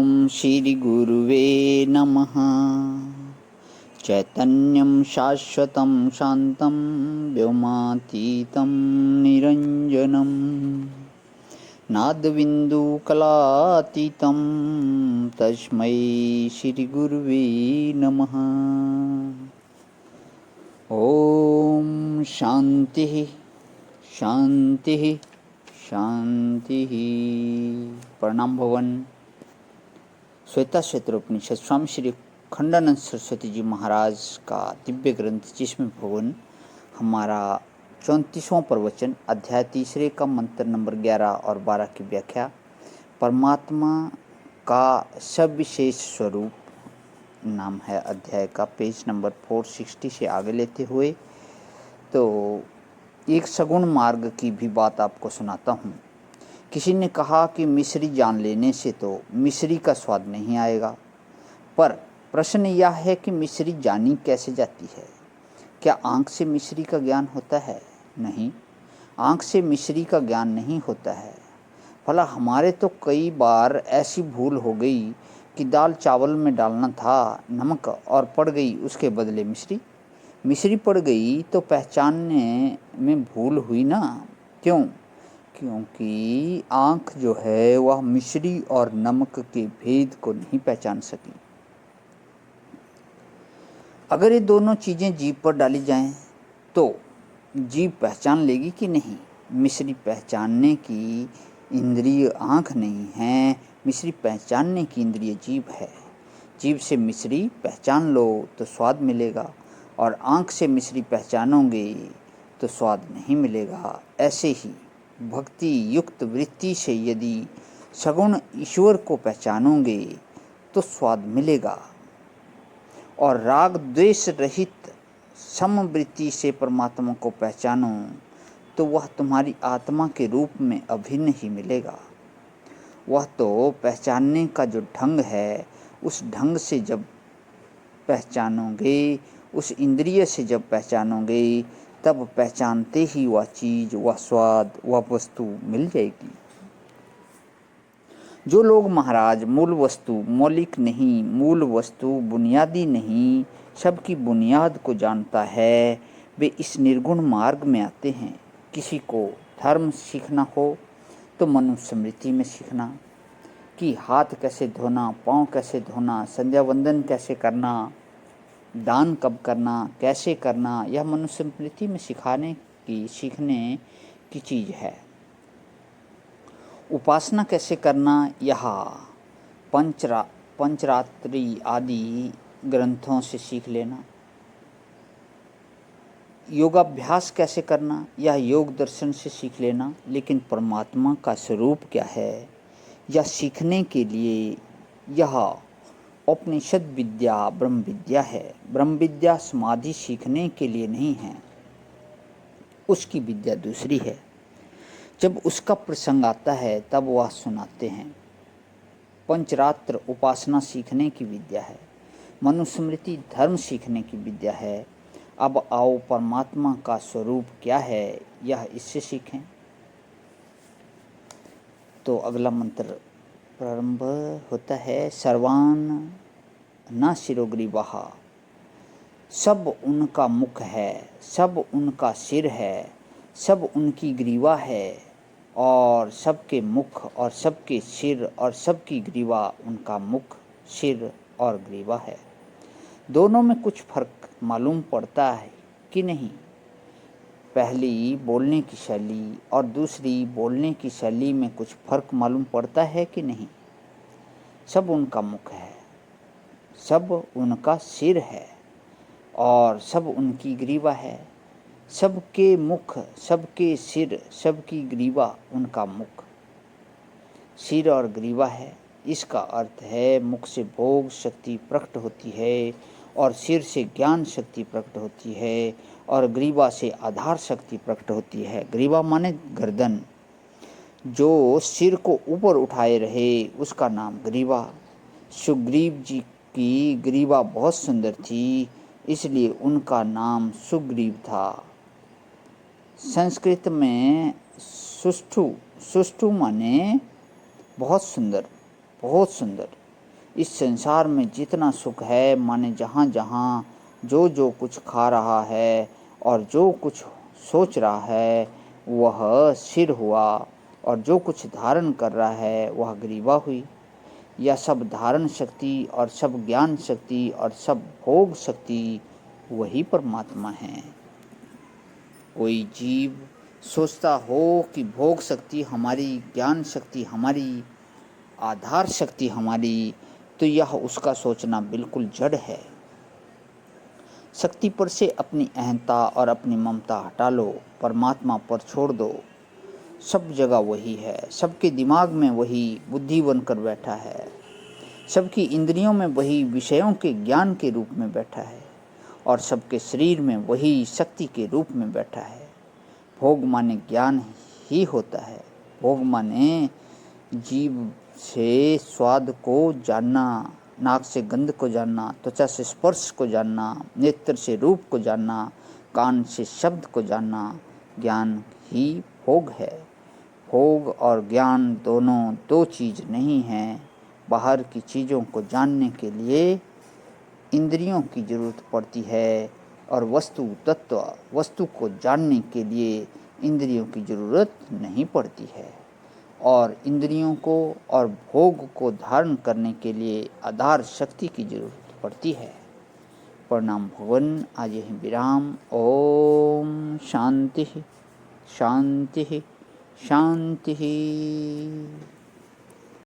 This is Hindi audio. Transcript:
श्री गुरुवे नमः। चैतन्यं शाश्वतं शान्तं व्योमातीतं निरञ्जनं नादबिन्दुकलातीतं तस्मै श्रीगुरुवे नमः। ॐ शान्तिः शान्तिः शान्तिः। प्रणाम भवन। श्वेता क्षेत्रोपनिषद स्वामी श्री खंडानंद सरस्वती जी महाराज का दिव्य ग्रंथ, जिसमें भगवान हमारा 34वां प्रवचन अध्याय तीसरे का मंत्र नंबर 11 और 12 की व्याख्या, परमात्मा का सविशेष स्वरूप नाम है अध्याय का, पेज नंबर 460 से आगे लेते हुए तो एक सगुण मार्ग की भी बात आपको सुनाता हूँ। किसी ने कहा कि मिश्री जान लेने से तो मिश्री का स्वाद नहीं आएगा, पर प्रश्न यह है कि मिश्री जानी कैसे जाती है? क्या आँख से मिश्री का ज्ञान होता है? नहीं, आँख से मिश्री का ज्ञान नहीं होता है। भला हमारे तो कई बार ऐसी भूल हो गई कि दाल चावल में डालना था नमक और पड़ गई उसके बदले मिश्री। मिश्री पड़ गई तो पहचानने में भूल हुई ना। क्यों? क्योंकि आँख जो है वह मिश्री और नमक के भेद को नहीं पहचान सकी। अगर ये दोनों चीज़ें जीभ पर डाली जाएं तो जीभ पहचान लेगी कि नहीं? मिश्री पहचानने की इंद्रिय आँख नहीं है, मिश्री पहचानने की इंद्रिय जीभ है। जीभ से मिश्री पहचान लो तो स्वाद मिलेगा, और आँख से मिश्री पहचानोगे तो स्वाद नहीं मिलेगा। ऐसे ही भक्ति युक्त वृत्ति से यदि सगुण ईश्वर को पहचानोगे तो स्वाद मिलेगा, और राग द्वेष रहित समवृत्ति से परमात्मा को पहचानो तो वह तुम्हारी आत्मा के रूप में अभिन्न ही मिलेगा। वह तो पहचानने का जो ढंग है, उस ढंग से जब पहचानोगे, उस इंद्रिय से जब पहचानोगे, तब पहचानते ही वह चीज़, वह स्वाद, वह वस्तु मिल जाएगी। जो लोग महाराज मूल वस्तु मौलिक नहीं, मूल वस्तु बुनियादी नहीं, सबकी बुनियाद को जानता है, वे इस निर्गुण मार्ग में आते हैं। किसी को धर्म सीखना हो तो मनुस्मृति में सीखना कि हाथ कैसे धोना, पाँव कैसे धोना, संध्या वंदन कैसे करना, दान कब करना, कैसे करना, यह मनुस्मृति में सीखने की चीज़ है। उपासना कैसे करना, यह पंचरात्रि आदि ग्रंथों से सीख लेना। योगाभ्यास कैसे करना, यह योग दर्शन से सीख लेना। लेकिन परमात्मा का स्वरूप क्या है, यह सीखने के लिए यह उपनिषद विद्या ब्रह्म विद्या है। ब्रह्म विद्या समाधि सीखने के लिए नहीं है, उसकी विद्या दूसरी है। जब उसका प्रसंग आता है तब वह सुनाते हैं। पंचरात्र उपासना सीखने की विद्या है, मनुस्मृति धर्म सीखने की विद्या है। अब आओ परमात्मा का स्वरूप क्या है, यह इससे सीखें। तो अगला मंत्र प्रारंभ होता है, सर्वान न शिरोग्रीवाः। सब उनका मुख है, सब उनका सिर है, सब उनकी ग्रीवा है, और सबके मुख और सबके सिर और सबकी ग्रीवा उनका मुख, सिर और ग्रीवा है। दोनों में कुछ फर्क मालूम पड़ता है कि नहीं? पहली बोलने की शैली और दूसरी बोलने की शैली में कुछ फर्क मालूम पड़ता है कि नहीं? सब उनका मुख है, सब उनका सिर है, और सब उनकी ग्रीवा है। सबके मुख, सबके सिर, सबकी ग्रीवा उनका मुख, सिर और ग्रीवा है। इसका अर्थ है मुख से भोग शक्ति प्रकट होती है, और सिर से ज्ञान शक्ति प्रकट होती है, और ग्रीवा से आधार शक्ति प्रकट होती है। ग्रीवा माने गर्दन, जो सिर को ऊपर उठाए रहे उसका नाम ग्रीवा। सुग्रीव जी की ग्रीवा बहुत सुंदर थी, इसलिए उनका नाम सुग्रीव था। संस्कृत में सुष्ठु, सुष्ठु माने बहुत सुंदर, बहुत सुंदर। इस संसार में जितना सुख है, माने जहाँ जहाँ जो जो कुछ खा रहा है और जो कुछ सोच रहा है वह सिर हुआ, और जो कुछ धारण कर रहा है वह ग्रीवा हुई। यह सब धारण शक्ति और सब ज्ञान शक्ति और सब भोग शक्ति वही परमात्मा है। कोई जीव सोचता हो कि भोग शक्ति हमारी, ज्ञान शक्ति हमारी, आधार शक्ति हमारी, तो यह उसका सोचना बिल्कुल जड़ है। शक्ति पर से अपनी अहंता और अपनी ममता हटा लो, परमात्मा पर छोड़ दो। सब जगह वही है, सबके दिमाग में वही बुद्धि बनकर बैठा है, सबकी इंद्रियों में वही विषयों के ज्ञान के रूप में बैठा है, और सबके शरीर में वही शक्ति के रूप में बैठा है। भोग माने ज्ञान ही होता है। भोग माने जीभ से स्वाद को जानना, नाक से गंध को जानना, त्वचा से स्पर्श को जानना, नेत्र से रूप को जानना, कान से शब्द को जानना। ज्ञान ही भोग है। भोग और ज्ञान दोनों दो चीज़ नहीं हैं। बाहर की चीज़ों को जानने के लिए इंद्रियों की जरूरत पड़ती है, और वस्तु को जानने के लिए इंद्रियों की जरूरत नहीं पड़ती है। और इंद्रियों को और भोग को धारण करने के लिए आधार शक्ति की जरूरत पड़ती है। प्रणाम भगवान। आज यहीं विराम। ओम शांति शांति शांति।